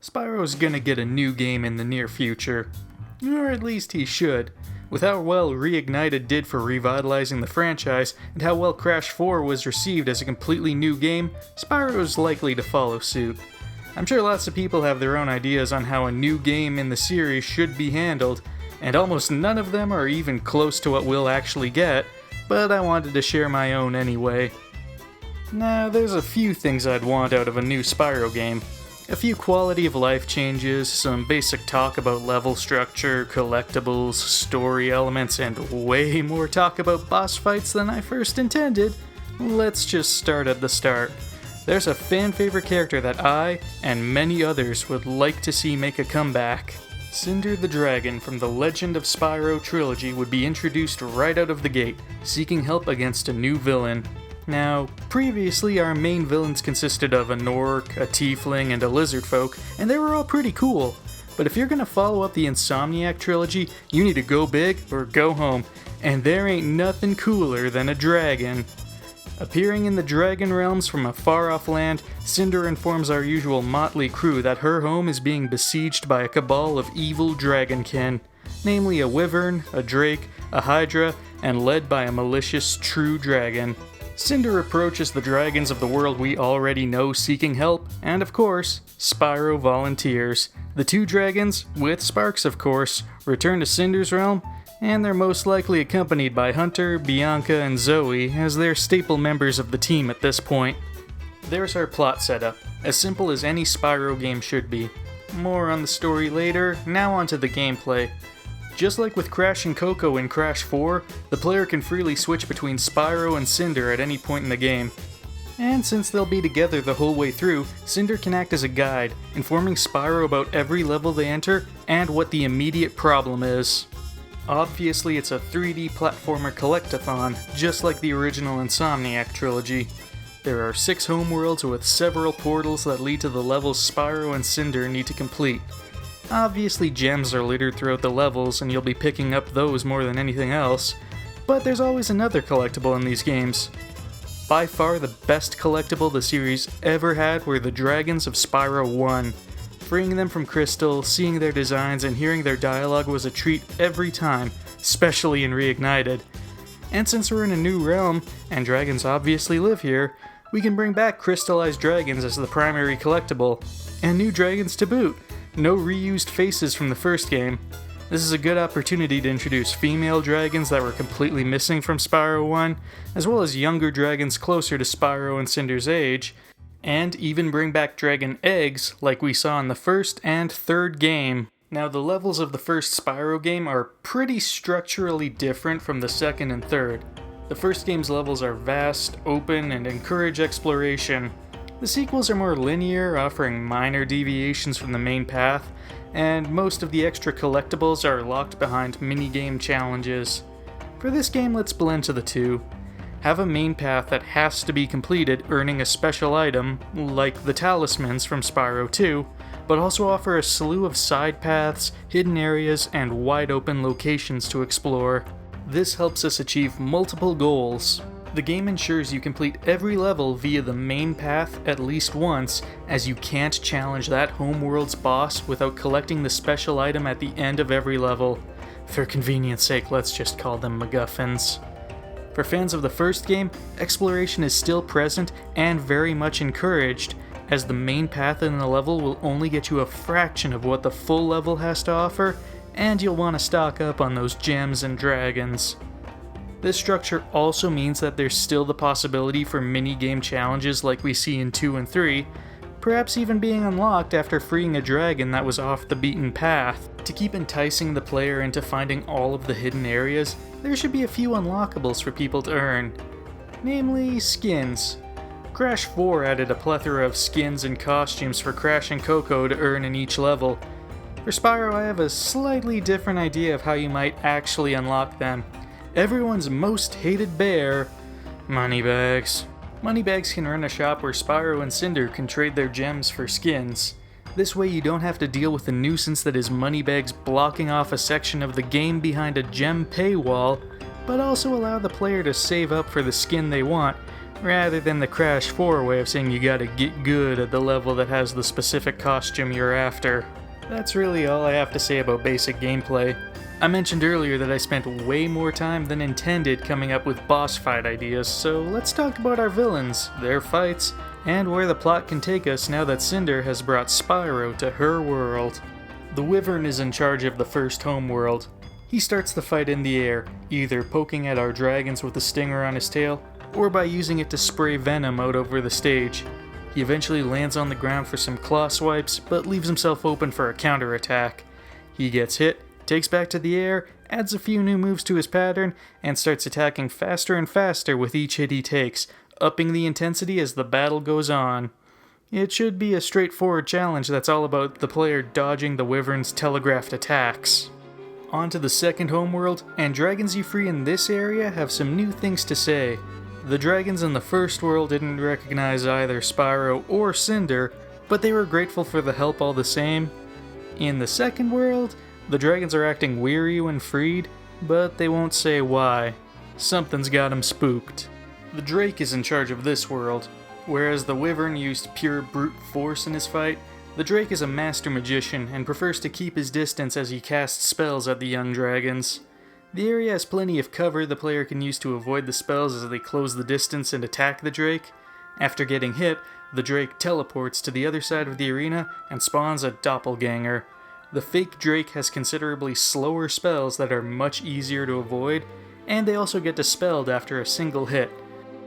Spyro's gonna get a new game in the near future. Or at least he should. With how well Reignited did for revitalizing the franchise, and how well Crash 4 was received as a completely new game, Spyro's likely to follow suit. I'm sure lots of people have their own ideas on how a new game in the series should be handled, and almost none of them are even close to what we'll actually get, but I wanted to share my own anyway. Now, there's a few things I'd want out of a new Spyro game. A few quality of life changes, some basic talk about level structure, collectibles, story elements, and way more talk about boss fights than I first intended. Let's just start at the start. There's a fan-favorite character that I, and many others, would like to see make a comeback. Cinder the Dragon from the Legend of Spyro trilogy would be introduced right out of the gate, seeking help against a new villain. Now, previously our main villains consisted of a Nork, a Tiefling, and a Lizard Folk, and they were all pretty cool. But if you're gonna follow up the Insomniac trilogy, you need to go big or go home, and there ain't nothing cooler than a dragon. Appearing in the Dragon Realms from a far-off land, Cinder informs our usual motley crew that her home is being besieged by a cabal of evil dragonkin, namely a Wyvern, a Drake, a Hydra, and led by a malicious true dragon. Cinder approaches the dragons of the world we already know seeking help, and of course, Spyro volunteers. The two dragons, with Sparks of course, return to Cinder's realm, and they're most likely accompanied by Hunter, Bianca, and Zoe as they're staple members of the team at this point. There's our plot setup, as simple as any Spyro game should be. More on the story later, now onto the gameplay. Just like with Crash and Coco in Crash 4, the player can freely switch between Spyro and Cinder at any point in the game. And since they'll be together the whole way through, Cinder can act as a guide, informing Spyro about every level they enter and what the immediate problem is. Obviously, it's a 3D platformer collectathon, just like the original Insomniac trilogy. There are 6 homeworlds with several portals that lead to the levels Spyro and Cinder need to complete. Obviously, gems are littered throughout the levels, and you'll be picking up those more than anything else, but there's always another collectible in these games. By far the best collectible the series ever had were the Dragons of Spyro 1. Freeing them from Crystal, seeing their designs, and hearing their dialogue was a treat every time, especially in Reignited. And since we're in a new realm, and dragons obviously live here, we can bring back crystallized dragons as the primary collectible, and new dragons to boot. No reused faces from the first game. This is a good opportunity to introduce female dragons that were completely missing from Spyro 1, as well as younger dragons closer to Spyro and Cinder's age, and even bring back dragon eggs like we saw in the first and third game. Now, the levels of the first Spyro game are pretty structurally different from the second and third. The first game's levels are vast, open, and encourage exploration. The sequels are more linear, offering minor deviations from the main path, and most of the extra collectibles are locked behind minigame challenges. For this game, let's blend to the two. Have a main path that has to be completed earning a special item, like the talismans from Spyro 2, but also offer a slew of side paths, hidden areas, and wide open locations to explore. This helps us achieve multiple goals. The game ensures you complete every level via the main path at least once, as you can't challenge that homeworld's boss without collecting the special item at the end of every level. For convenience sake, let's just call them MacGuffins. For fans of the first game, exploration is still present and very much encouraged, as the main path in the level will only get you a fraction of what the full level has to offer, and you'll want to stock up on those gems and dragons. This structure also means that there's still the possibility for mini-game challenges like we see in 2 and 3, perhaps even being unlocked after freeing a dragon that was off the beaten path. To keep enticing the player into finding all of the hidden areas, there should be a few unlockables for people to earn. Namely, skins. Crash 4 added a plethora of skins and costumes for Crash and Coco to earn in each level. For Spyro, I have a slightly different idea of how you might actually unlock them. Everyone's most hated bear, Moneybags. Moneybags can run a shop where Spyro and Cinder can trade their gems for skins. This way you don't have to deal with the nuisance that is Moneybags blocking off a section of the game behind a gem paywall, but also allow the player to save up for the skin they want, rather than the Crash 4 way of saying you gotta get good at the level that has the specific costume you're after. That's really all I have to say about basic gameplay. I mentioned earlier that I spent way more time than intended coming up with boss fight ideas, so let's talk about our villains, their fights, and where the plot can take us now that Cinder has brought Spyro to her world. The Wyvern is in charge of the first homeworld. He starts the fight in the air, either poking at our dragons with a stinger on his tail, or by using it to spray venom out over the stage. He eventually lands on the ground for some claw swipes, but leaves himself open for a counterattack. He gets hit, takes back to the air, adds a few new moves to his pattern, and starts attacking faster and faster with each hit he takes, upping the intensity as the battle goes on. It should be a straightforward challenge that's all about the player dodging the Wyvern's telegraphed attacks. On to the second homeworld, and dragons you free in this area have some new things to say. The dragons in the first world didn't recognize either Spyro or Cinder, but they were grateful for the help all the same. In the second world, the dragons are acting weary when freed, but they won't say why. Something's got them spooked. The Drake is in charge of this world. Whereas the Wyvern used pure brute force in his fight, the Drake is a master magician and prefers to keep his distance as he casts spells at the young dragons. The area has plenty of cover the player can use to avoid the spells as they close the distance and attack the Drake. After getting hit, the Drake teleports to the other side of the arena and spawns a doppelganger. The fake Drake has considerably slower spells that are much easier to avoid, and they also get dispelled after a single hit.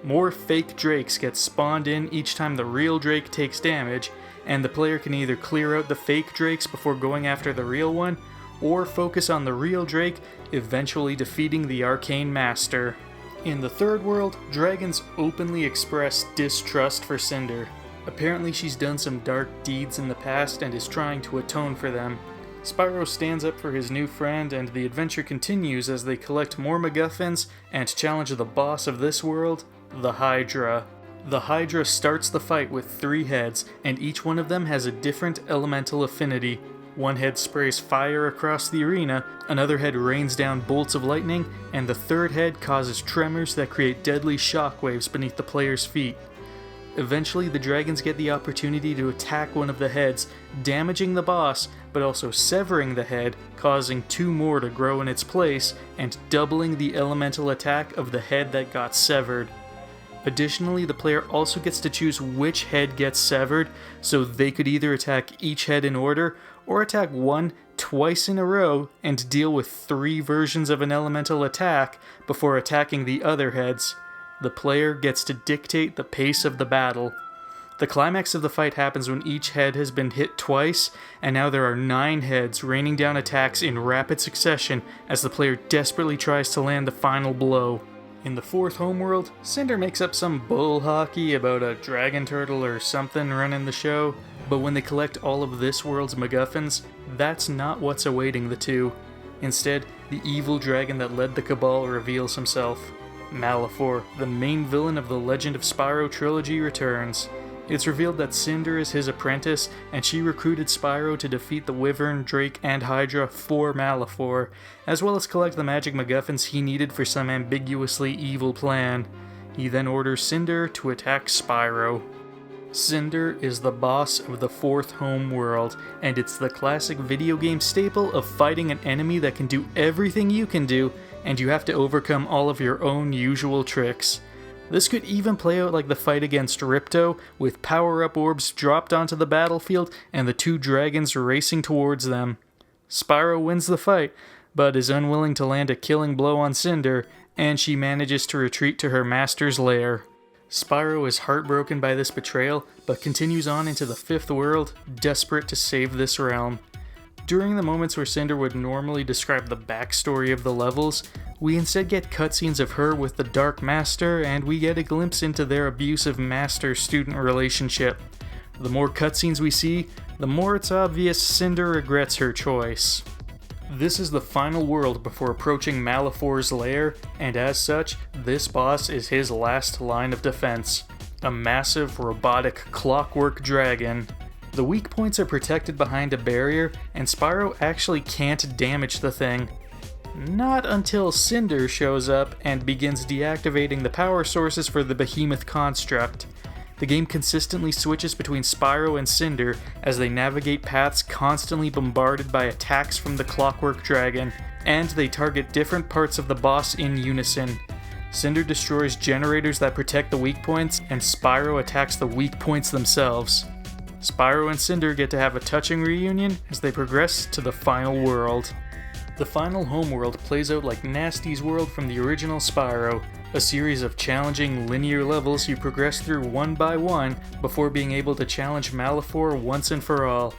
More fake Drakes get spawned in each time the real Drake takes damage, and the player can either clear out the fake Drakes before going after the real one, or focus on the real Drake, eventually defeating the Arcane Master. In the third world, dragons openly express distrust for Cinder. Apparently she's done some dark deeds in the past and is trying to atone for them. Spyro stands up for his new friend, and the adventure continues as they collect more MacGuffins and challenge the boss of this world, the Hydra. The Hydra starts the fight with 3 heads, and each one of them has a different elemental affinity. One head sprays fire across the arena, another head rains down bolts of lightning, and the third head causes tremors that create deadly shockwaves beneath the player's feet. Eventually, the dragons get the opportunity to attack one of the heads, damaging the boss, but also severing the head, causing 2 more to grow in its place, and doubling the elemental attack of the head that got severed. Additionally, the player also gets to choose which head gets severed, so they could either attack each head in order, or attack one twice in a row and deal with 3 versions of an elemental attack before attacking the other heads. The player gets to dictate the pace of the battle. The climax of the fight happens when each head has been hit twice, and now there are 9 heads raining down attacks in rapid succession as the player desperately tries to land the final blow. In the fourth homeworld, Cinder makes up some bull hockey about a dragon turtle or something running the show, but when they collect all of this world's MacGuffins, that's not what's awaiting the two. Instead, the evil dragon that led the Cabal reveals himself. Malefor, the main villain of the Legend of Spyro trilogy, returns. It's revealed that Cinder is his apprentice, and she recruited Spyro to defeat the Wyvern, Drake, and Hydra for Malefor, as well as collect the magic MacGuffins he needed for some ambiguously evil plan. He then orders Cinder to attack Spyro. Cinder is the boss of the fourth home world, and it's the classic video game staple of fighting an enemy that can do everything you can do, and you have to overcome all of your own usual tricks. This could even play out like the fight against Ripto, with power-up orbs dropped onto the battlefield and the 2 dragons racing towards them. Spyro wins the fight, but is unwilling to land a killing blow on Cinder, and she manages to retreat to her master's lair. Spyro is heartbroken by this betrayal, but continues on into the 5th world, desperate to save this realm. During the moments where Cinder would normally describe the backstory of the levels, we instead get cutscenes of her with the Dark Master, and we get a glimpse into their abusive master-student relationship. The more cutscenes we see, the more it's obvious Cinder regrets her choice. This is the final world before approaching Malefor's lair, and as such, this boss is his last line of defense. A massive, robotic, clockwork dragon. The weak points are protected behind a barrier, and Spyro actually can't damage the thing. Not until Cinder shows up and begins deactivating the power sources for the behemoth construct. The game consistently switches between Spyro and Cinder as they navigate paths constantly bombarded by attacks from the Clockwork Dragon, and they target different parts of the boss in unison. Cinder destroys generators that protect the weak points, and Spyro attacks the weak points themselves. Spyro and Cinder get to have a touching reunion as they progress to the final world. The final homeworld plays out like Nasty's world from the original Spyro, a series of challenging linear levels you progress through one by one before being able to challenge Malefor once and for all.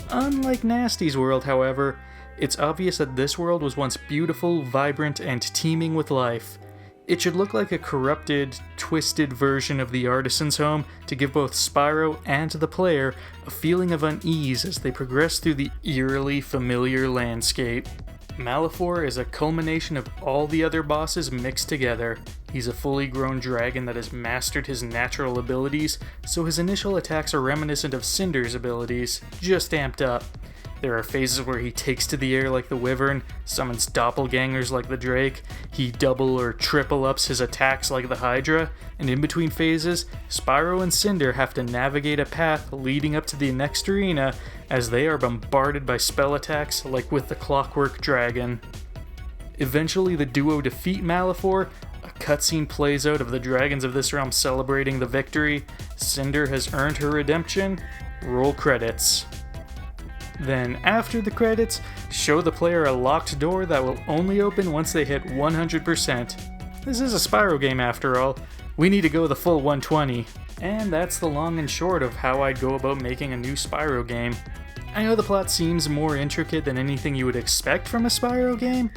Unlike Nasty's world, however, it's obvious that this world was once beautiful, vibrant, and teeming with life. It should look like a corrupted, twisted version of the artisan's home to give both Spyro and the player a feeling of unease as they progress through the eerily familiar landscape. Malefor is a culmination of all the other bosses mixed together. He's a fully grown dragon that has mastered his natural abilities, so his initial attacks are reminiscent of Cinder's abilities, just amped up. There are phases where he takes to the air like the Wyvern, summons doppelgangers like the Drake, he double or triple ups his attacks like the Hydra, and in between phases, Spyro and Cinder have to navigate a path leading up to the next arena as they are bombarded by spell attacks like with the Clockwork Dragon. Eventually the duo defeat Malefor, a cutscene plays out of the dragons of this realm celebrating the victory, Cinder has earned her redemption, roll credits. Then, after the credits, show the player a locked door that will only open once they hit 100%. This is a Spyro game after all. We need to go the full 120. And that's the long and short of how I'd go about making a new Spyro game. I know the plot seems more intricate than anything you would expect from a Spyro game,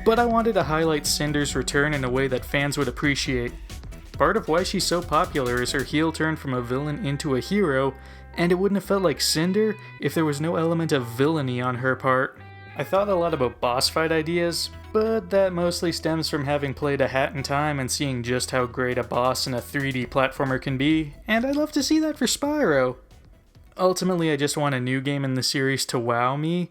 but I wanted to highlight Cinder's return in a way that fans would appreciate. Part of why she's so popular is her heel turn from a villain into a hero, and it wouldn't have felt like Cinder if there was no element of villainy on her part. I thought a lot about boss fight ideas, but that mostly stems from having played A Hat in Time and seeing just how great a boss in a 3D platformer can be, and I'd love to see that for Spyro. Ultimately, I just want a new game in the series to wow me.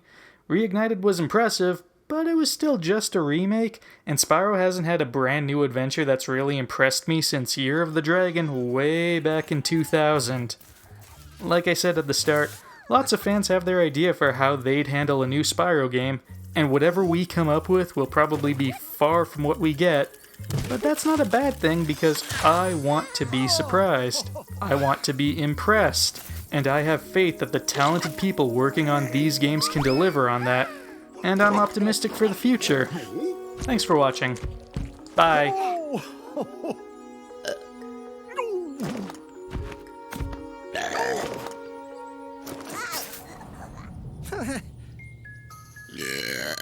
Reignited was impressive, but it was still just a remake, and Spyro hasn't had a brand new adventure that's really impressed me since Year of the Dragon way back in 2000. Like I said at the start, lots of fans have their idea for how they'd handle a new Spyro game, and whatever we come up with will probably be far from what we get, but that's not a bad thing because I want to be surprised. I want to be impressed, and I have faith that the talented people working on these games can deliver on that, and I'm optimistic for the future. Thanks for watching. Bye. Yeah.